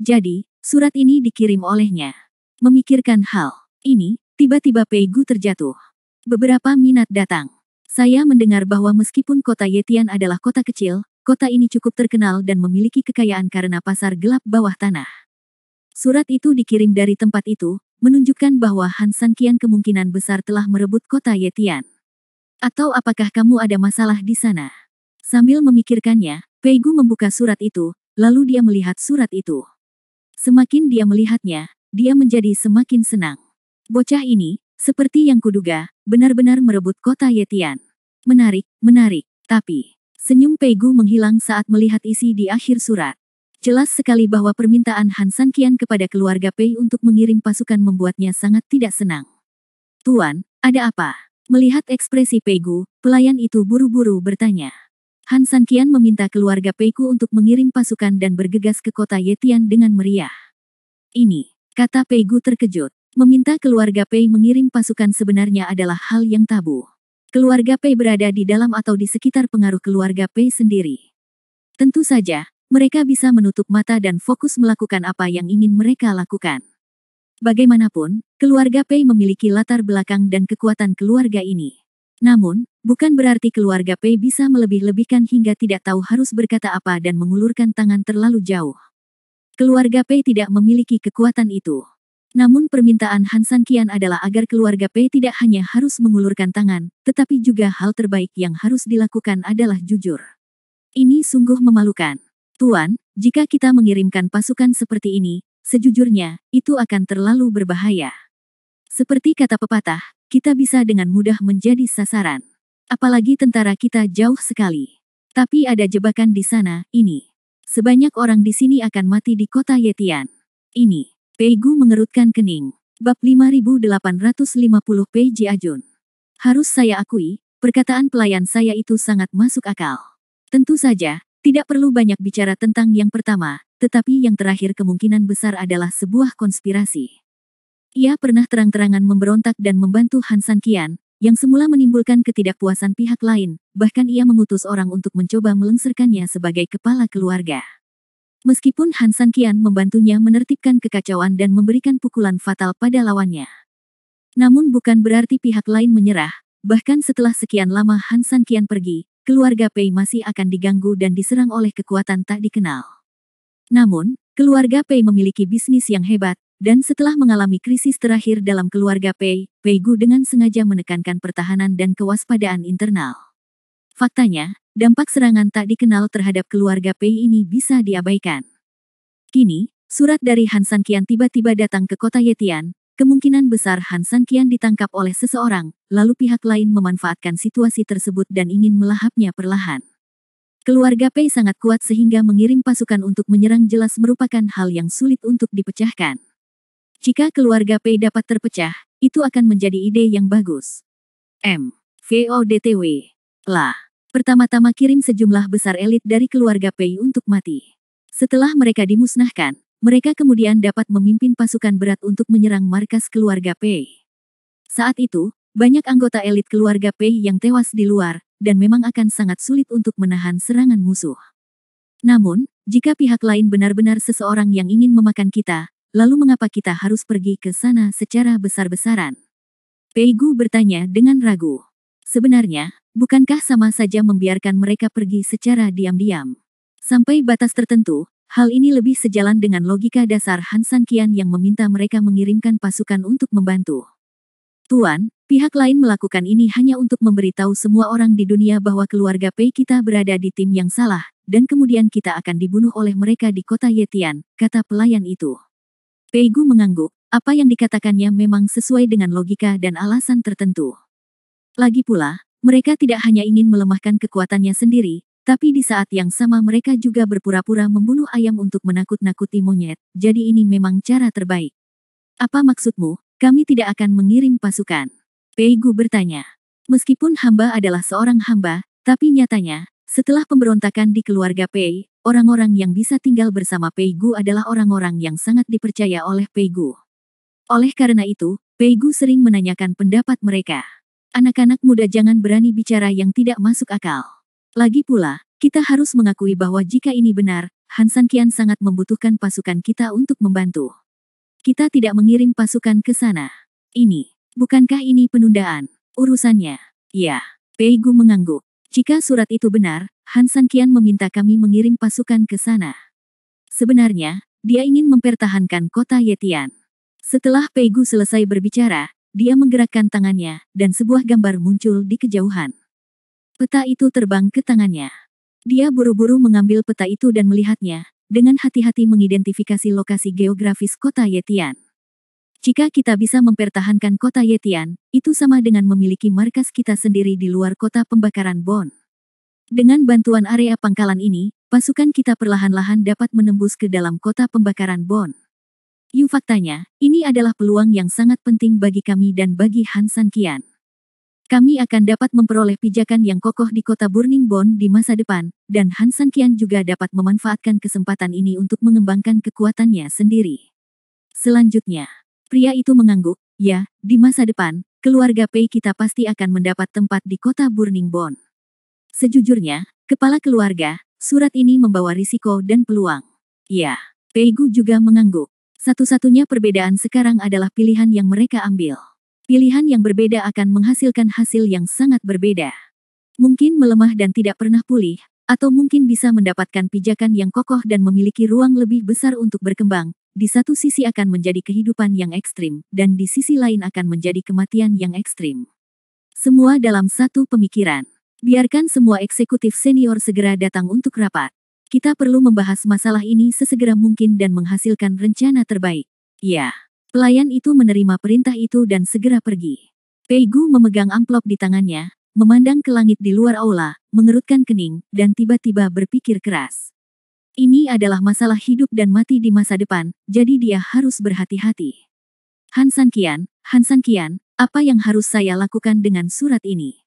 Jadi, surat ini dikirim olehnya. Memikirkan hal ini, tiba-tiba Pei Gu terjatuh. Beberapa minat datang. Saya mendengar bahwa meskipun kota Yetian adalah kota kecil, kota ini cukup terkenal dan memiliki kekayaan karena pasar gelap bawah tanah. Surat itu dikirim dari tempat itu, menunjukkan bahwa Han Sanqian kemungkinan besar telah merebut kota Yetian. Atau apakah kamu ada masalah di sana? Sambil memikirkannya, Pei Gu membuka surat itu, lalu dia melihat surat itu. Semakin dia melihatnya, dia menjadi semakin senang. Bocah ini, seperti yang kuduga, benar-benar merebut kota Yetian. Menarik, menarik. Tapi, senyum Pei Gu menghilang saat melihat isi di akhir surat. Jelas sekali bahwa permintaan Han Sanqian kepada keluarga Pei untuk mengirim pasukan membuatnya sangat tidak senang. Tuan, ada apa? Melihat ekspresi Pei Gu, pelayan itu buru-buru bertanya. Han Sanqian meminta keluarga Pei Gu untuk mengirim pasukan dan bergegas ke kota Yetian dengan meriah. Ini, kata Pei Gu terkejut. Meminta keluarga Pei mengirim pasukan sebenarnya adalah hal yang tabu. Keluarga Pei berada di dalam atau di sekitar pengaruh keluarga Pei sendiri. Tentu saja, mereka bisa menutup mata dan fokus melakukan apa yang ingin mereka lakukan. Bagaimanapun, keluarga Pei memiliki latar belakang dan kekuatan keluarga ini. Namun, bukan berarti keluarga Pei bisa melebih-lebihkan hingga tidak tahu harus berkata apa dan mengulurkan tangan terlalu jauh. Keluarga Pei tidak memiliki kekuatan itu. Namun permintaan Han Sanqian adalah agar keluarga Pei tidak hanya harus mengulurkan tangan, tetapi juga hal terbaik yang harus dilakukan adalah jujur. Ini sungguh memalukan. Tuan, jika kita mengirimkan pasukan seperti ini, sejujurnya, itu akan terlalu berbahaya. Seperti kata pepatah, kita bisa dengan mudah menjadi sasaran. Apalagi tentara kita jauh sekali. Tapi ada jebakan di sana, ini. Sebanyak orang di sini akan mati di kota Yetian. Ini. Pei Gu mengerutkan kening. Bab 5850 Pei Ji Ajun. Harus saya akui, perkataan pelayan saya itu sangat masuk akal. Tentu saja, tidak perlu banyak bicara tentang yang pertama, tetapi yang terakhir kemungkinan besar adalah sebuah konspirasi. Ia pernah terang-terangan memberontak dan membantu Han Sanqian, yang semula menimbulkan ketidakpuasan pihak lain, bahkan ia mengutus orang untuk mencoba melengsarkannya sebagai kepala keluarga. Meskipun Han Sanqian membantunya menertibkan kekacauan dan memberikan pukulan fatal pada lawannya. Namun bukan berarti pihak lain menyerah, bahkan setelah sekian lama Han Sanqian pergi, keluarga Pei masih akan diganggu dan diserang oleh kekuatan tak dikenal. Namun, keluarga Pei memiliki bisnis yang hebat, dan setelah mengalami krisis terakhir dalam keluarga Pei, Pei Gu dengan sengaja menekankan pertahanan dan kewaspadaan internal. Faktanya, dampak serangan tak dikenal terhadap keluarga Pei ini bisa diabaikan. Kini, surat dari Han Sanqian tiba-tiba datang ke kota Yetian. Kemungkinan besar Han Sanqian ditangkap oleh seseorang, lalu pihak lain memanfaatkan situasi tersebut dan ingin melahapnya perlahan. Keluarga Pei sangat kuat sehingga mengirim pasukan untuk menyerang jelas merupakan hal yang sulit untuk dipecahkan. Jika keluarga Pei dapat terpecah, itu akan menjadi ide yang bagus. VODTW. Lah. Pertama-tama kirim sejumlah besar elit dari keluarga Pei untuk mati. Setelah mereka dimusnahkan, mereka kemudian dapat memimpin pasukan berat untuk menyerang markas keluarga Pei. Saat itu, banyak anggota elit keluarga Pei yang tewas di luar, dan memang akan sangat sulit untuk menahan serangan musuh. Namun, jika pihak lain benar-benar seseorang yang ingin memakan kita, lalu mengapa kita harus pergi ke sana secara besar-besaran? Pei Gu bertanya dengan ragu. Sebenarnya, bukankah sama saja membiarkan mereka pergi secara diam-diam? Sampai batas tertentu, hal ini lebih sejalan dengan logika dasar Han Sanqian yang meminta mereka mengirimkan pasukan untuk membantu. Tuan, pihak lain melakukan ini hanya untuk memberitahu semua orang di dunia bahwa keluarga Pei kita berada di tim yang salah, dan kemudian kita akan dibunuh oleh mereka di kota Yetian, kata pelayan itu. Pei Gu mengangguk, apa yang dikatakannya memang sesuai dengan logika dan alasan tertentu. Lagi pula, mereka tidak hanya ingin melemahkan kekuatannya sendiri, tapi di saat yang sama mereka juga berpura-pura membunuh ayam untuk menakut-nakuti monyet, jadi ini memang cara terbaik. Apa maksudmu, kami tidak akan mengirim pasukan? Pei Gu bertanya. Meskipun hamba adalah seorang hamba, tapi nyatanya, setelah pemberontakan di keluarga Pei, orang-orang yang bisa tinggal bersama Pei Gu adalah orang-orang yang sangat dipercaya oleh Pei Gu. Oleh karena itu, Pei Gu sering menanyakan pendapat mereka. Anak-anak muda jangan berani bicara yang tidak masuk akal. Lagi pula, kita harus mengakui bahwa jika ini benar, Han Sanqian sangat membutuhkan pasukan kita untuk membantu. Kita tidak mengirim pasukan ke sana. Bukankah ini penundaan? Urusannya. Ya, Pei Gu mengangguk. Jika surat itu benar, Han Sanqian meminta kami mengirim pasukan ke sana. Sebenarnya, dia ingin mempertahankan kota Yetian. Setelah Pei Gu selesai berbicara, dia menggerakkan tangannya, dan sebuah gambar muncul di kejauhan. Peta itu terbang ke tangannya. Dia buru-buru mengambil peta itu dan melihatnya, dengan hati-hati mengidentifikasi lokasi geografis kota Yetian. Jika kita bisa mempertahankan kota Yetian, itu sama dengan memiliki markas kita sendiri di luar kota pembakaran bom. Dengan bantuan area pangkalan ini, pasukan kita perlahan-lahan dapat menembus ke dalam kota pembakaran bom. Faktanya, ini adalah peluang yang sangat penting bagi kami dan bagi Han Sanqian. Kami akan dapat memperoleh pijakan yang kokoh di kota Burning Bone di masa depan, dan Han Sanqian juga dapat memanfaatkan kesempatan ini untuk mengembangkan kekuatannya sendiri. Selanjutnya, pria itu mengangguk, ya, di masa depan, keluarga Pei kita pasti akan mendapat tempat di kota Burning Bone. Sejujurnya, kepala keluarga, surat ini membawa risiko dan peluang. Ya, Pei Gu juga mengangguk. Satu-satunya perbedaan sekarang adalah pilihan yang mereka ambil. Pilihan yang berbeda akan menghasilkan hasil yang sangat berbeda. Mungkin melemah dan tidak pernah pulih, atau mungkin bisa mendapatkan pijakan yang kokoh dan memiliki ruang lebih besar untuk berkembang. Di satu sisi akan menjadi kehidupan yang ekstrim, dan di sisi lain akan menjadi kematian yang ekstrim. Semua dalam satu pemikiran. Biarkan semua eksekutif senior segera datang untuk rapat. Kita perlu membahas masalah ini sesegera mungkin dan menghasilkan rencana terbaik. Ya. Pelayan itu menerima perintah itu dan segera pergi. Pei Gu memegang amplop di tangannya, memandang ke langit di luar aula, mengerutkan kening, dan tiba-tiba berpikir keras. Ini adalah masalah hidup dan mati di masa depan, jadi dia harus berhati-hati. Han Sanqian, apa yang harus saya lakukan dengan surat ini?